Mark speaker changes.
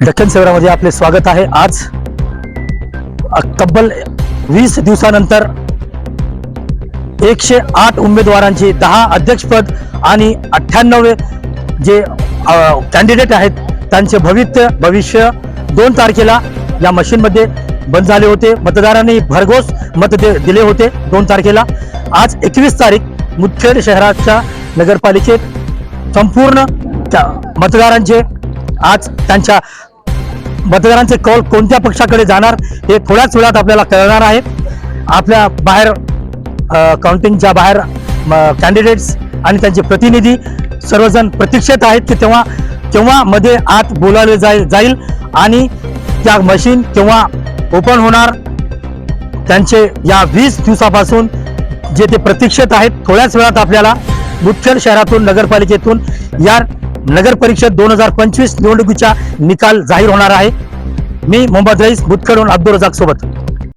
Speaker 1: दख्खन सेवरामध्ये आपले स्वागत आहे। आज तब्बल 20 दिवसानंतर 108 उमेदवारांची 10 अध्यक्षपद आणि 98 जे कॅन्डिडेट आहेत त्यांचे भविष्य 2 तारखेला या मशीनमध्ये बंद झाले होते। मतदारांनी भरघोस मत दिले होते 2 तारखेला। आज 21 तारीख मुदखेड शहराच्या नगरपालिकेत संपूर्ण मतदारांचे आज त्यांच्या मतदारांचे कौल कोणत्या पक्षाकडे जाणार हे थोड्याच वेळात आपल्याला कळणार आहे। आपल्या बाहेर काउंटिंगच्या बाहेर कॅन्डिडेट्स आणि त्यांचे प्रतिनिधी सर्वजण प्रतीक्षेत आहेत की केव्हा मध्ये आत बोलावले जाईल आणि त्या मशीन केव्हा ओपन होणार। त्यांचे या 20 दिवसापासून जे ते प्रतीक्षेत आहेत। थोड्याच वेळात आपल्याला मुदखेड शहरातून नगरपालिकेतून या नगर परिषद 2025 निवडणुकीचा निकाल जाहीर होणार आहे। मी मोहम्मद रईस मुदखेडहून अब्दुल रजाक सोबत।